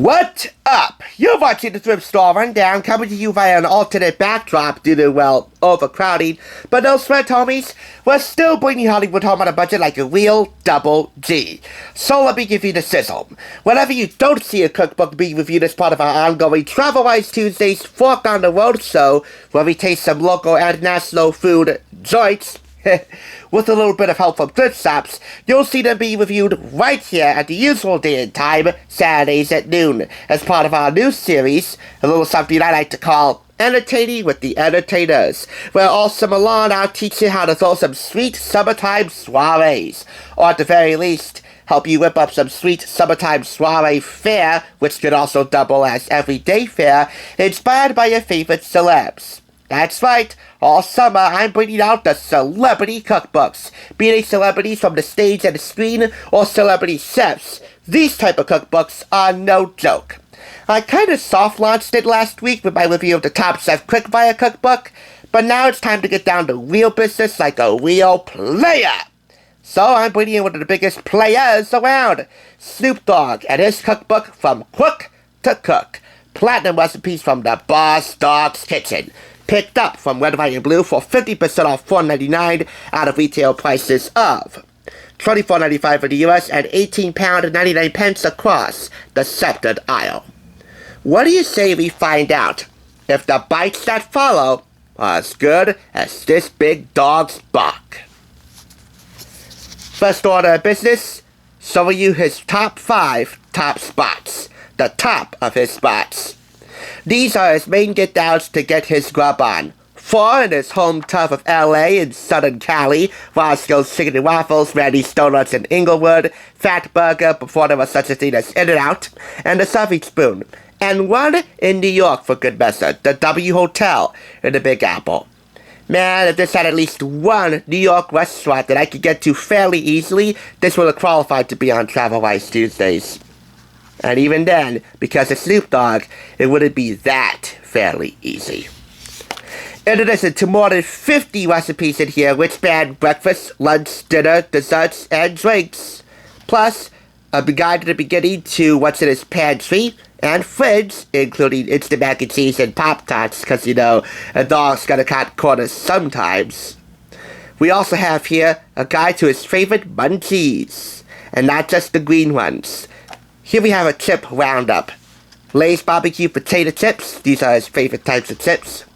What up? You're watching the Thrift Store Rundown, coming to you via an alternate backdrop due to, well, overcrowding. But no sweat, homies. We're still bringing Hollywood home on a budget like a real double G. So let me give you the sizzle. Whenever you don't see a cookbook being reviewed as part of our ongoing Travel-Wise Tuesdays Fork on the Road show, where we taste some local and national food joints, with a little bit of help from thrift shops, you'll see them be reviewed right here at the usual day and time, Saturdays at noon, as part of our new series, a little something I like to call Entertaining with the Entertainers, where all summer long I'll teach you how to throw some sweet summertime soirees, or at the very least, help you whip up some sweet summertime soiree fare, which could also double as everyday fare, inspired by your favorite celebs. That's right, all summer I'm bringing out the celebrity cookbooks, be they celebrities from the stage and the screen or celebrity chefs. These type of cookbooks are no joke. I kinda soft launched it last week with my review of the Top Chef Quickfire cookbook, but now it's time to get down to real business like a real player. So I'm bringing in one of the biggest players around, Snoop Dogg and his cookbook From Crook to Cook, platinum recipes from the Boss Dog's Kitchen. Picked up from Red, White, and Blue for 50% off $4.99 out of retail prices of $24.95 for the US and £18.99 across the sceptered aisle. What do you say we find out if the bites that follow are as good as this big dog's bark? First order of business, showing you his top 5 top spots. The top of his spots. These are his main get-downs to get his grub on. 4 in his home turf of LA and Southern Cali, Roscoe's Chicken and Waffles, Randy's Donuts in Inglewood, Fat Burger before there was such a thing as In-N-Out, and the Serving Spoon. And 1 in New York for good measure, the W Hotel in the Big Apple. Man, if this had at least 1 New York restaurant that I could get to fairly easily, this would have qualified to be on Travel-Wise Tuesdays. And even then, because of Snoop Dogg, it wouldn't be that fairly easy. In addition to more than 50 recipes in here, which span breakfast, lunch, dinner, desserts, and drinks. Plus, a guide to the beginning to what's in his pantry and fridge, including instant mac and cheese and Pop-Tarts, because, you know, a dog's gotta cut corners sometimes. We also have here a guide to his favorite munchies, and not just the green ones. Here we have a chip roundup. Lay's barbecue potato chips. These are his favorite types of chips.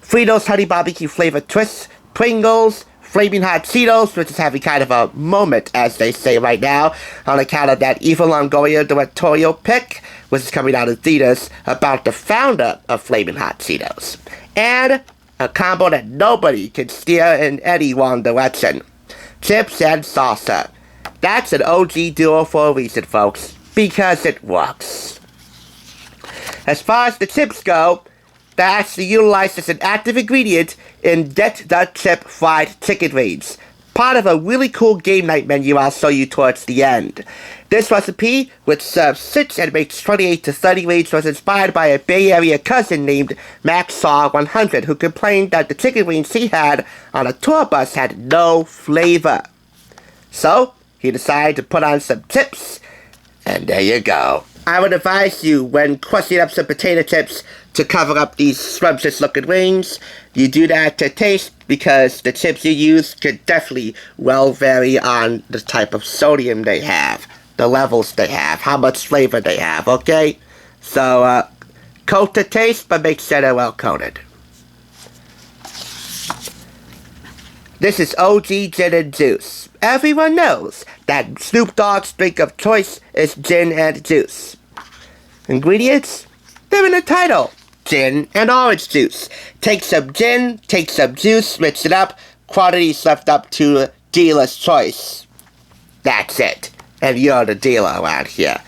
Fritos honey barbecue flavored twists. Pringles. Flaming hot Cheetos, which is having kind of a moment, as they say right now, on account of that Eva Longoria directorial pic, which is coming out of theaters, about the founder of Flaming Hot Cheetos. And a combo that nobody can steer in any wrong direction. Chips and salsa. That's an OG duo for a reason, folks. Because it works. As far as the chips go, they're actually utilized as an active ingredient in Get the Chip fried chicken wings. Part of a really cool game night menu I'll show you towards the end. This recipe, which serves 6 and makes 28 to 30 wings, was inspired by a Bay Area cousin named Maxaw100 who complained that the chicken wings he had on a tour bus had no flavor. So, he decided to put on some chips, and there you go. I would advise you, when crushing up some potato chips to cover up these scrumptious looking wings, you do that to taste, because the chips you use could definitely well vary on the type of sodium they have, the levels they have, how much flavor they have, okay? So, coat the taste, but make sure they're well coated. This is OG Gin and Juice. Everyone knows that Snoop Dogg's drink of choice is gin and juice. Ingredients? They're in the title. Gin and orange juice. Take some gin, take some juice, mix it up. Quantities left up to dealer's choice. That's it. And you're the dealer around here.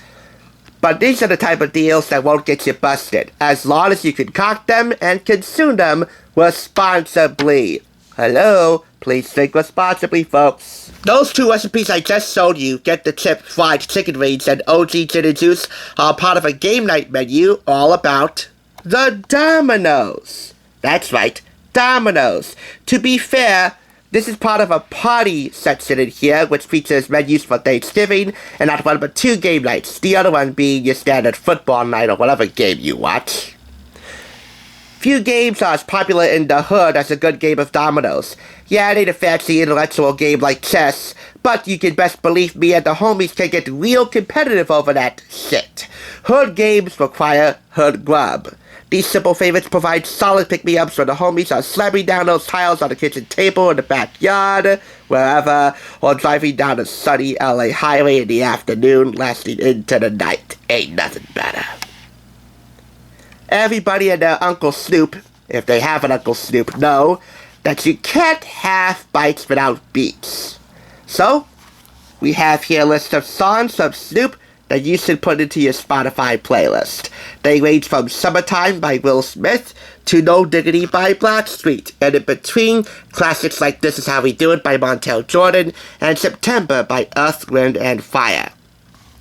But these are the type of deals that won't get you busted, as long as you concoct them and consume them responsibly. Hello? Please think responsibly, folks. Those 2 recipes I just showed you, Get the Chip fried chicken wings and OG Gin and Juice, are part of a game night menu all about the dominoes. That's right, dominoes. To be fair, This is part of a party section in here, which features menus for Thanksgiving, and not one but 2 game nights, the other one being your standard football night or whatever game you watch. Few games are as popular in the hood as a good game of dominoes. Yeah, it ain't a fancy intellectual game like chess, but you can best believe me and the homies can get real competitive over that shit. Hood games require hood grub. These simple favorites provide solid pick-me-ups when the homies are slamming down those tiles on the kitchen table in the backyard, wherever, or driving down a sunny LA highway in the afternoon, lasting into the night. Ain't nothing better. Everybody and their Uncle Snoop, if they have an Uncle Snoop, know that you can't have bites without beats. So, we have here a list of songs from Snoop that you should put into your Spotify playlist. They range from Summertime by Will Smith to No Diggity by Blackstreet, and in between, classics like This Is How We Do It by Montel Jordan and September by Earth, Wind, and Fire.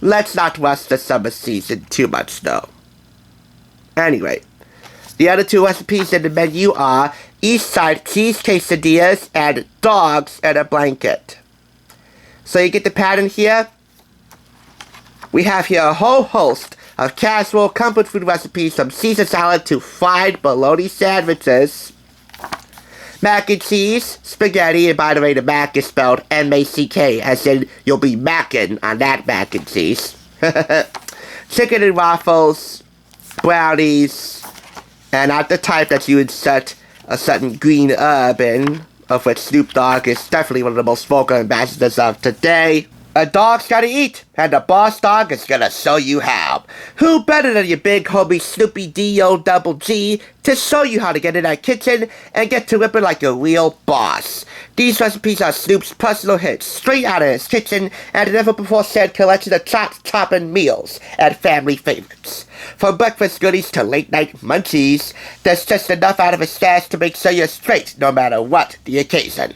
Let's not rush the summer season too much though. Anyway, the other 2 recipes in the menu are East Side Cheese Quesadillas and Dogs in a Blanket. So you get the pattern here. We have here a whole host of casual comfort food recipes from Caesar salad to fried bologna sandwiches, mac and cheese, spaghetti, and by the way the mac is spelled M-A-C-K, as in you'll be mackin' on that mac and cheese, chicken and waffles, brownies, and not the type that you insert a certain green herb in, of which Snoop Dogg is definitely one of the most vocal ambassadors of today. A dog's gotta eat, and the boss dog is gonna show you how. Who better than your big homie Snoopy D-O-double-G to show you how to get in that kitchen and get to whipping like a real boss. These recipes are Snoop's personal hits, straight out of his kitchen, and a never-before-seen collection of chopping meals and family favorites. From breakfast goodies to late-night munchies, there's just enough out of his stash to make sure you're straight no matter what the occasion.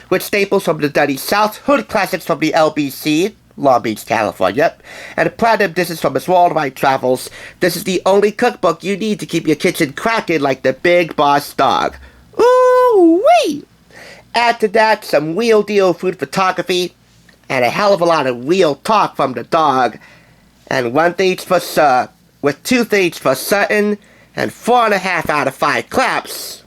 With staples from the Dirty South, hood classics from the LBC, Long Beach, California, and platinum dishes from his worldwide travels, this is the only cookbook you need to keep your kitchen cracking like the big boss dog. Ooh-wee! Add to that some real deal food photography, and a hell of a lot of real talk from the dog, and 1 thing's for sure, with 2 things for certain, and 4.5 out of 5 claps,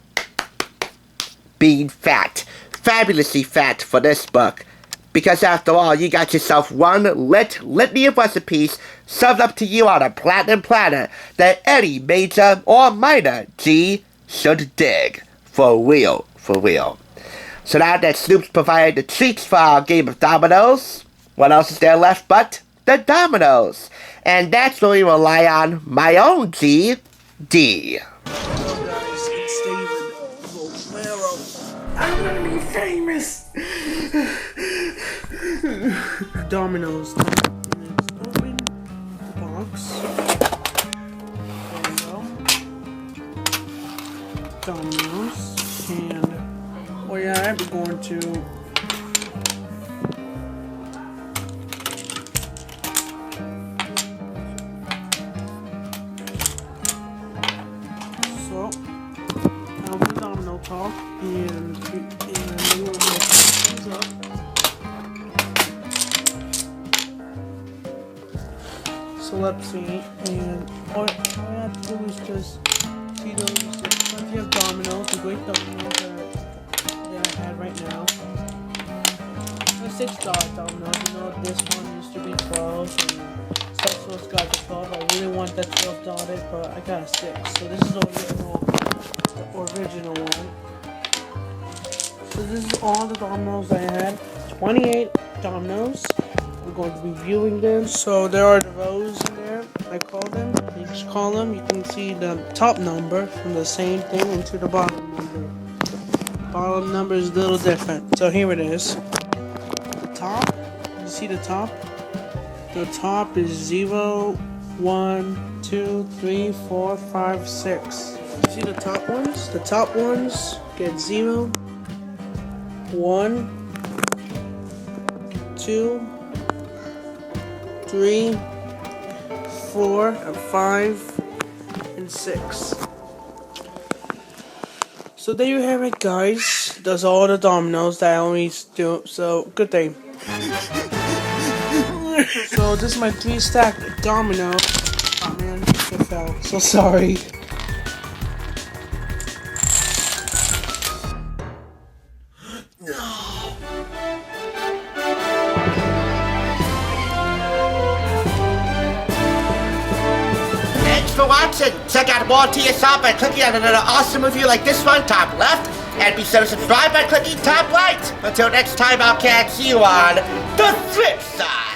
being fat. Fabulously fat for this book, because after all, you got yourself one litany of recipes served up to you on a platinum platter that any major or minor G should dig. For real, for real. So now that Snoop's provided the treats for our game of dominoes, what else is there left but the dominoes? And that's where we rely on my own G, D. Hello guys, it's David Romero. I'm gonna be famous. Dominoes. Open the box. There you go. Dominoes. And oh yeah, we're going to domino talk, and we will get these up. So let's see, and all I have to do is just see those plenty of dominoes, the great dominoes that I have right now. The $6 dominoes, you know this one used to be 12 and Specialist got the 12. I really want that $12, but I got a 6. So this is the original one. So this is all the dominoes I had. 28 dominoes. We're going to be viewing them. So there are the rows in there. I call them. Each column, you can see the top number from the same thing into the bottom number. The bottom number is a little different. So here it is. The top. You see the top? The top is 0, 1, 2, 3, 4, 5, 6. You see the top ones? The top ones get 0, 1, 2, 3, 4, and 5, and 6. So there you have it, guys. Those are all the dominoes that I always do. So good thing. So this is my 3-stack domino. Oh man, it fell. So sorry. Thanks for watching. Check out more TSR by clicking on another awesome review like this one, top left. And be sure to subscribe by clicking top right. Until next time, I'll catch you on the Thrift Side.